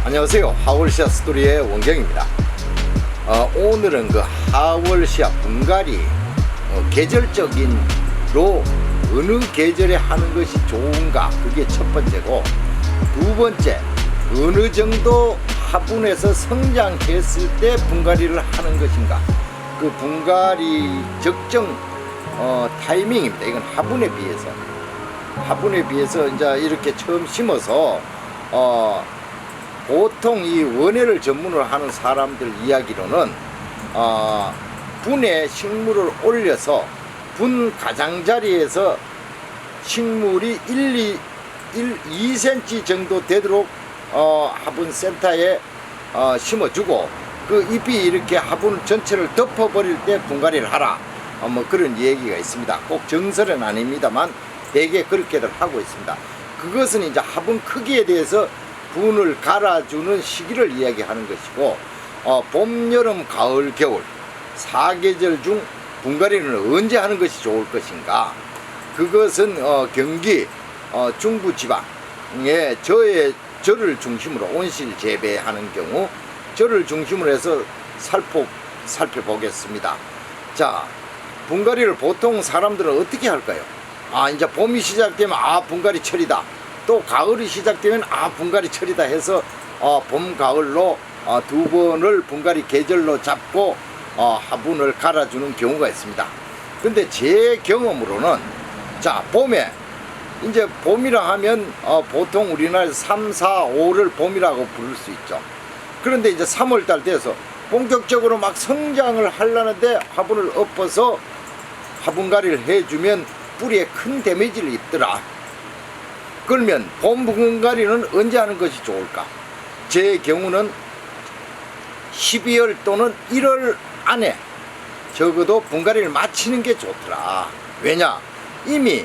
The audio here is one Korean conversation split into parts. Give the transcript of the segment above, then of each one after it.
안녕하세요. 하월시아 스토리의 원경입니다. 오늘은 그 하월시아 분갈이 계절적인로 어느 계절에 하는 것이 좋은가, 그게 첫 번째고, 두 번째, 어느 정도 화분에서 성장했을 때 분갈이를 하는 것인가, 그 분갈이 적정 타이밍입니다. 이건 화분에 비해서 이제 이렇게 처음 심어서 보통 이 원예를 전문으로 하는 사람들 이야기로는 분에 식물을 올려서 분 가장자리에서 식물이 2cm 정도 되도록 화분 센터에 심어주고, 그 잎이 이렇게 화분 전체를 덮어버릴 때 분갈이를 하라, 뭐 그런 얘기가 있습니다. 꼭 정설은 아닙니다만 대개 그렇게들 하고 있습니다. 그것은 이제 화분 크기에 대해서 분을 갈아주는 시기를 이야기하는 것이고, 봄, 여름, 가을, 겨울 4계절 중 분갈이는 언제 하는 것이 좋을 것인가, 그것은 경기 중부지방에 절을 중심으로 온실 재배하는 경우 절을 중심으로 해서 살펴보겠습니다. 자, 분갈이를 보통 사람들은 어떻게 할까요? 이제 봄이 시작되면 분갈이 철이다, 또 가을이 시작되면 분갈이 철이다 해서 봄, 가을로 두 번을 분갈이 계절로 잡고 화분을 갈아주는 경우가 있습니다. 근데 제 경험으로는, 자, 봄에 이제 봄이라 하면 보통 우리나라에서 3, 4, 5를 봄이라고 부를 수 있죠. 그런데 이제 3월달 돼서 본격적으로 막 성장을 하려는데 화분을 엎어서 화분갈이를 해주면 뿌리에 큰 데미지를 입더라. 그러면 봄 분갈이는 언제 하는 것이 좋을까? 제 경우는 12월 또는 1월 안에 적어도 분갈이를 마치는 게 좋더라. 왜냐? 이미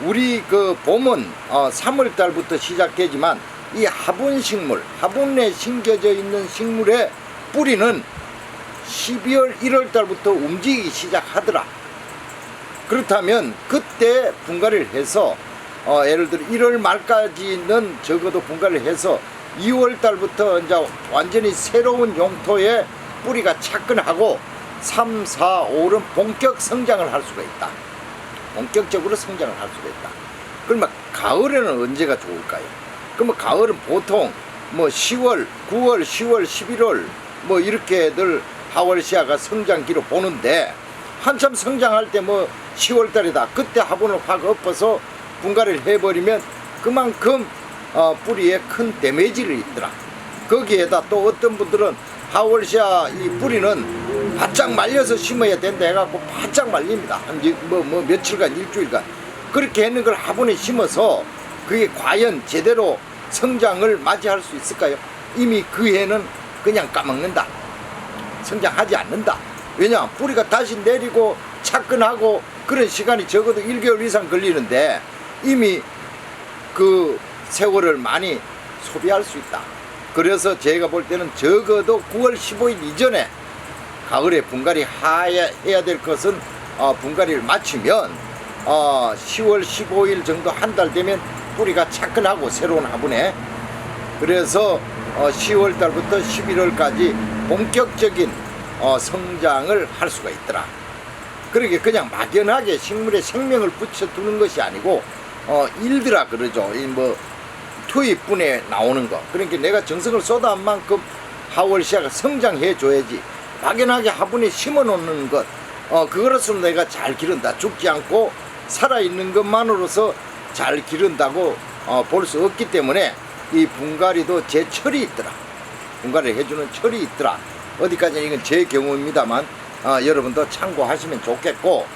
우리 그 봄은 3월 달부터 시작되지만 이 화분식물, 화분에 심겨져 있는 식물의 뿌리는 12월, 1월 달부터 움직이기 시작하더라. 그렇다면 그때 분갈이를 해서 예를 들어 1월 말까지는 적어도 분갈이를 해서 2월 달부터 이제 완전히 새로운 용토에 뿌리가 착근하고 3, 4, 5는 본격 성장을 할 수가 있다. 본격적으로 성장을 할 수가 있다. 그러면 가을에는 언제가 좋을까요? 그러면 가을은 보통 뭐 10월, 9월, 10월, 11월 뭐 이렇게들 하월시아가 성장기로 보는데, 한참 성장할 때 뭐 10월 달이다, 그때 화분을 확 엎어서 분갈이를 해버리면 그만큼 뿌리에 큰 데미지를 입더라. 거기에다 또 어떤 분들은 하월시아 이 뿌리는 바짝 말려서 심어야 된다 해갖고 바짝 말립니다. 뭐 며칠간, 일주일간 그렇게 했는 걸 화분에 심어서 그게 과연 제대로 성장을 맞이할 수 있을까요? 이미 그 해는 그냥 까먹는다, 성장하지 않는다. 왜냐? 뿌리가 다시 내리고 착근하고 그런 시간이 적어도 1개월 이상 걸리는데 이미 그 세월을 많이 소비할 수 있다. 그래서 제가 볼 때는 적어도 9월 15일 이전에 가을에 분갈이 해야 될 것은 분갈이를 마치면 10월 15일 정도, 한 달 되면 뿌리가 착근하고 새로운 화분에, 그래서 10월 달부터 11월까지 본격적인 성장을 할 수가 있더라. 그렇게 그냥 막연하게 식물에 생명을 붙여두는 것이 아니고 일드라 그러죠. 이 뭐 투입분에 나오는 거. 그러니까 내가 정성을 쏟아한 만큼 하월시아가 성장해 줘야지. 막연하게 화분에 심어 놓는 것, 그거로서는 내가 잘 기른다, 죽지 않고 살아있는 것만으로서 잘 기른다고 볼 수 없기 때문에 이 분갈이도 제 철이 있더라. 분갈이를 해주는 철이 있더라. 어디까지는 이건 제 경우입니다만 여러분도 참고하시면 좋겠고,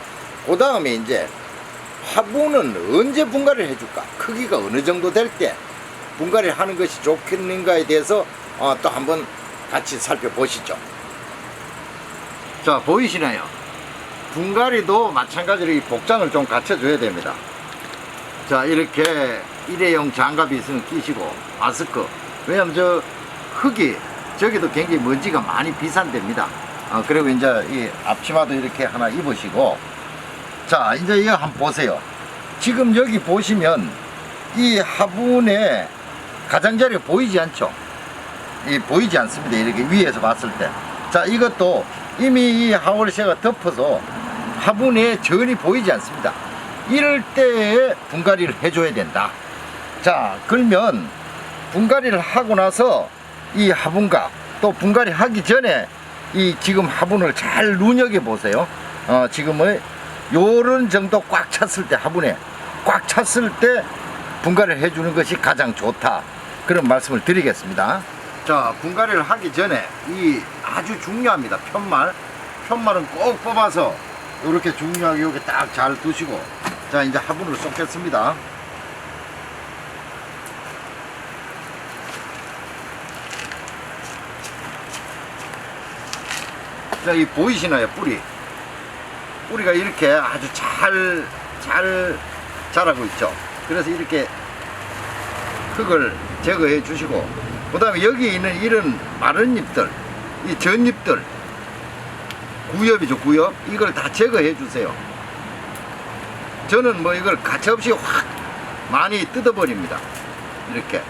그 다음에 이제 화분은 언제 분갈이를 해줄까, 크기가 어느 정도 될 때 분갈이를 하는 것이 좋겠는가에 대해서 또 한번 같이 살펴보시죠. 자, 보이시나요? 분갈이도 마찬가지로 이 복장을 좀 갖춰줘야 됩니다. 자, 이렇게 일회용 장갑이 있으면 끼시고, 마스크. 왜냐면 저 흙이 저기도 굉장히 먼지가 많이 비산됩니다. 그리고 이제 이 앞치마도 이렇게 하나 입으시고, 자, 이제 이거 한번 보세요. 지금 여기 보시면 이 화분에 가장자리가 보이지 않죠? 보이지 않습니다. 이렇게 위에서 봤을 때. 자, 이것도 이미 이 하월세가 덮어서 화분에 전이 보이지 않습니다. 이럴 때에 분갈이를 해줘야 된다. 자, 그러면 분갈이를 하고 나서 이 화분과 또 분갈이 하기 전에 이 지금 화분을 잘 눈여겨보세요. 지금의 요런 정도 꽉 찼을 때, 화분에 꽉 찼을 때 분갈이를 해주는 것이 가장 좋다, 그런 말씀을 드리겠습니다. 자, 분갈이를 하기 전에 이 아주 중요합니다. 편말은 꼭 뽑아서 이렇게 중요하게 여기 딱 잘 두시고, 자, 이제 화분을 쏟겠습니다. 자, 이 보이시나요? 뿌리가 이렇게 아주 잘 자라고 있죠. 그래서 이렇게 흙을 제거해 주시고, 그 다음에 여기 있는 이런 마른 잎들, 이 전잎들, 구엽이죠, 구엽. 이걸 다 제거해 주세요. 저는 뭐 이걸 가차없이 확 많이 뜯어버립니다. 이렇게.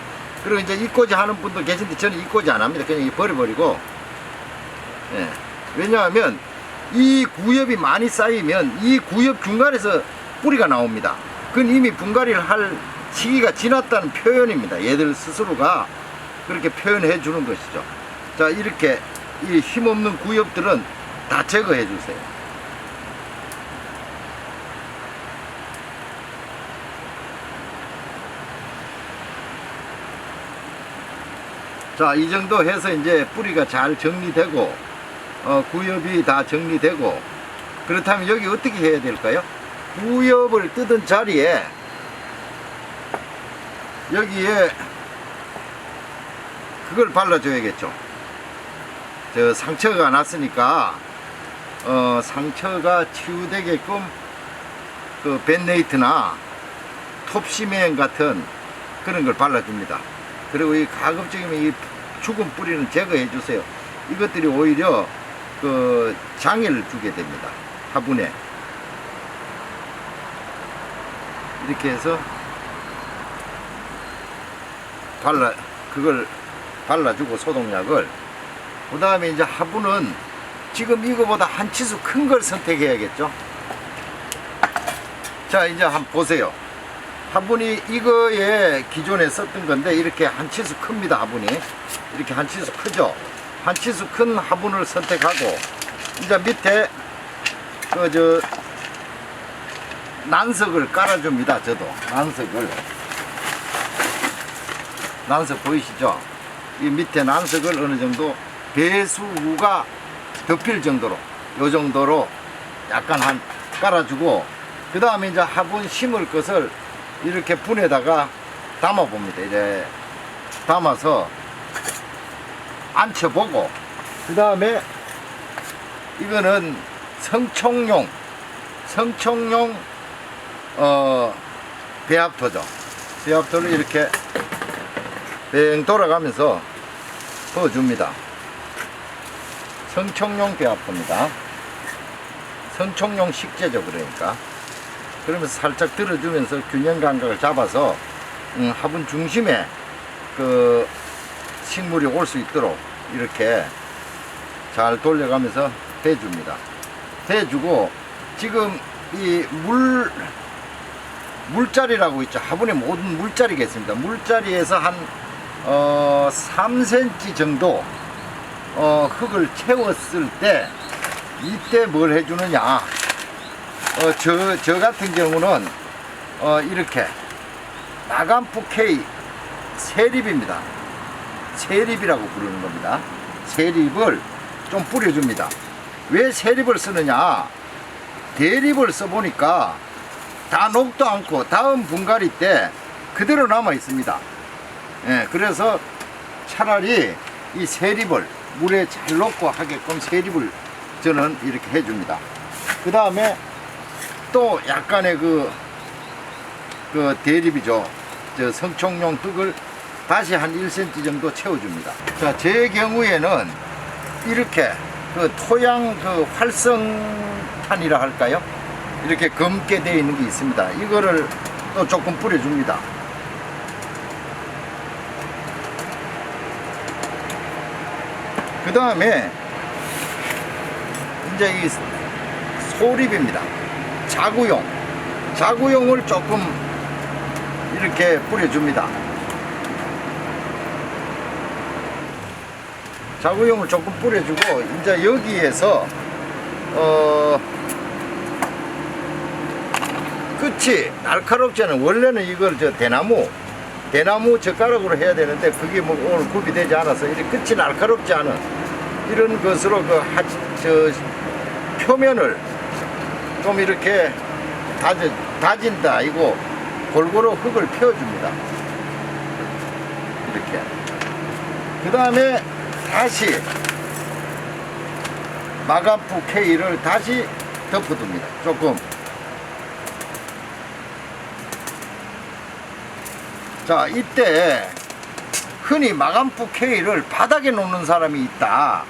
그리고 이제 이꼬지 하는 분도 계신데 저는 이꼬지 안 합니다. 그냥 버려버리고. 예. 왜냐하면 이 구엽이 많이 쌓이면 이 구엽 중간에서 뿌리가 나옵니다. 그건 이미 분갈이를 할 시기가 지났다는 표현입니다. 얘들 스스로가 그렇게 표현해 주는 것이죠. 자, 이렇게 이 힘없는 구엽들은 다 제거해 주세요. 자, 이 정도 해서 이제 뿌리가 잘 정리되고 구엽이 다 정리되고, 그렇다면 여기 어떻게 해야 될까요? 구엽을 뜯은 자리에 여기에 그걸 발라줘야겠죠. 저 상처가 났으니까 상처가 치유되게끔 그 벤네이트나 톱시멘 같은 그런 걸 발라줍니다. 그리고 이 가급적이면 이 죽은 뿌리는 제거해 주세요. 이것들이 오히려 그 장애를 주게 됩니다. 화분에. 이렇게 해서 그걸 발라주고, 소독약을. 그 다음에 이제 화분은 지금 이거보다 한 치수 큰 걸 선택해야겠죠. 자, 이제 한번 보세요. 화분이 이거에 기존에 썼던 건데 이렇게 한 치수 큽니다. 화분이 이렇게 한 치수 크죠. 한 치수 큰 화분을 선택하고, 이제 밑에 난석을 깔아줍니다. 저도 난석 보이시죠? 이 밑에 난석을 어느 정도 배수구가 덮일 정도로, 요 정도로 약간 깔아주고, 그 다음에 이제 화분 심을 것을 이렇게 분에다가 담아 봅니다. 이제 담아서 앉혀보고, 그 다음에 이거는 성총용 배합토죠. 배합토를 이렇게 뱅 돌아가면서 부어줍니다. 성총용 배합토입니다. 성총용 식재죠. 그러니까 그러면서 살짝 들어주면서 균형 감각을 잡아서 화분 중심에 그 식물이 올 수 있도록 이렇게 잘 돌려가면서 대줍니다. 대주고, 지금 이 물자리라고 있죠. 화분의 모든 물자리가 있습니다. 물자리에서 한 3cm 정도 흙을 채웠을 때, 이때 뭘 해주느냐, 저 같은 경우는 이렇게 나간푸 K 세립입니다. 세립이라고 부르는 겁니다. 세립을 좀 뿌려줍니다. 왜 세립을 쓰느냐, 대립을 써보니까 다 녹도 않고 다음 분갈이 때 그대로 남아 있습니다. 예, 그래서 차라리 이 세립을 물에 잘 녹고 하게끔 세립을 저는 이렇게 해줍니다. 그 다음에 또 약간의 그 대립이죠. 저 성총용 흙을 다시 한 1cm 정도 채워줍니다. 자, 제 경우에는 이렇게 그 토양 그 활성탄이라 할까요? 이렇게 검게 되어 있는 게 있습니다. 이거를 또 조금 뿌려줍니다. 그 다음에 이제 이 소립입니다. 자구용을 조금 이렇게 뿌려줍니다. 자구용을 조금 뿌려주고 이제 여기에서 끝이 날카롭지 않은, 원래는 이걸 대나무 젓가락으로 해야 되는데 그게 뭐 오늘 구비되지 않아서 이렇게 끝이 날카롭지 않은 이런 것으로 표면을 좀 이렇게 다진다. 이거 골고루 흙을 펴줍니다. 이렇게. 그 다음에 다시 마감프 K를 다시 덮어둡니다. 조금. 자, 이때 흔히 마감프 K를 바닥에 놓는 사람이 있다.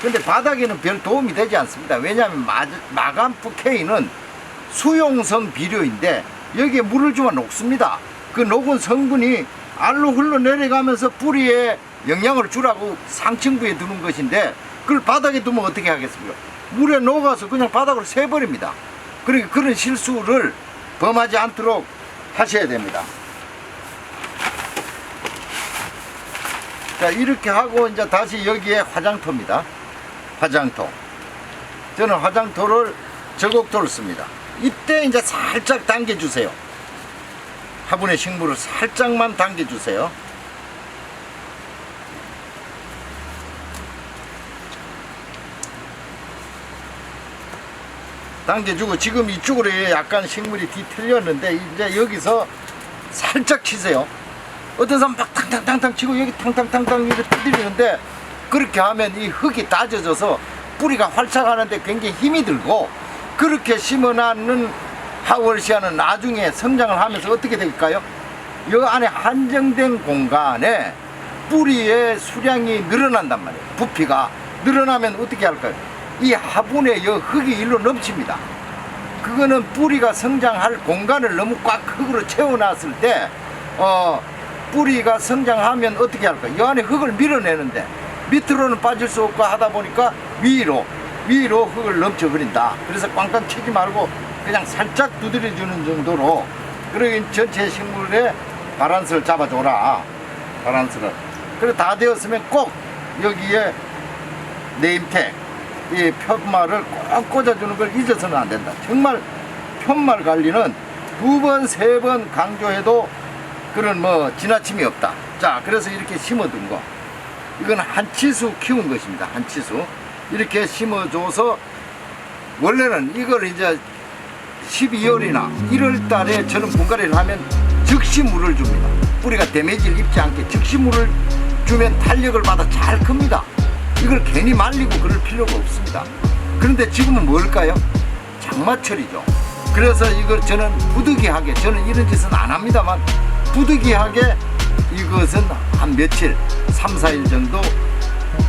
근데 바닥에는 별 도움이 되지 않습니다. 왜냐하면 마감프 K는 수용성 비료인데 여기에 물을 주면 녹습니다. 그 녹은 성분이 알로 흘러내려가면서 뿌리에 영양을 주라고 상층부에 두는 것인데 그걸 바닥에 두면 어떻게 하겠습니까? 물에 녹아서 그냥 바닥으로 새버립니다. 그러니까 그런 실수를 범하지 않도록 하셔야 됩니다. 자, 이렇게 하고 이제 다시 여기에 화장토입니다. 화장토. 저는 화장토를 저곡토를 씁니다. 이때 이제 살짝 당겨주세요. 화분의 식물을 살짝만 당겨주세요. 당겨주고 지금 이쪽으로 약간 식물이 뒤틀렸는데 이제 여기서 살짝 치세요. 어떤 사람 막 탕탕탕탕 치고 여기 탕탕탕탕 이렇게 두드리는데 그렇게 하면 이 흙이 다져져서 뿌리가 활착하는데 굉장히 힘이 들고 그렇게 심어놨는 하월시아는 나중에 성장을 하면서 어떻게 될까요? 이 안에 한정된 공간에 뿌리의 수량이 늘어난단 말이에요. 부피가 늘어나면 어떻게 할까요? 이 화분에 흙이 일로 넘칩니다. 그거는 뿌리가 성장할 공간을 너무 꽉 흙으로 채워놨을 때 뿌리가 성장하면 어떻게 할까요? 이 안에 흙을 밀어내는데 밑으로는 빠질 수 없고 하다 보니까 위로 흙을 넘쳐버린다. 그래서 꽝꽝 치지 말고 그냥 살짝 두드려주는 정도로 그리고 전체 식물의 바란스를 잡아줘라. 바란스를. 그리고 다 되었으면 꼭 여기에 네임택 이 편말을 꼭 꽂아주는 걸 잊어서는 안 된다. 정말 편말 관리는 2번, 3번 강조해도 그런 지나침이 없다. 자, 그래서 이렇게 심어둔 거. 이건 한치수 키운 것입니다. 한치수. 이렇게 심어줘서 원래는 이걸 이제 12월이나 1월 달에 저는 분갈이를 하면 즉시 물을 줍니다. 뿌리가 데미지를 입지 않게 즉시 물을 주면 탄력을 받아 잘 큽니다. 이걸 괜히 말리고 그럴 필요가 없습니다. 그런데 지금은 뭘까요? 장마철이죠. 그래서 이걸 저는 부득이하게, 저는 이런 짓은 안 합니다만 부득이하게 이것은 한 며칠 3, 4일 정도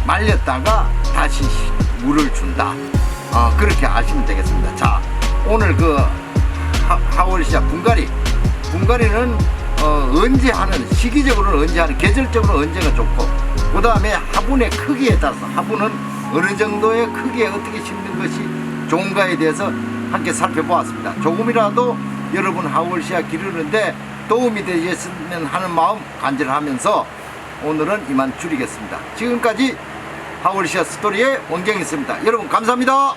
말렸다가 다시 물을 준다. 그렇게 아시면 되겠습니다. 자, 오늘 그 하월시아 분갈이는 언제 하는, 시기적으로는 언제 하는, 계절적으로 언제가 좋고 그 다음에 화분의 크기에 따라서 화분은 어느 정도의 크기에 어떻게 심는 것이 좋은가에 대해서 함께 살펴보았습니다. 조금이라도 여러분 하월시아 기르는데 도움이 되셨으면 하는 마음 간절하면서 오늘은 이만 줄이겠습니다. 지금까지 하월시아 스토리의 원경이었습니다. 여러분 감사합니다.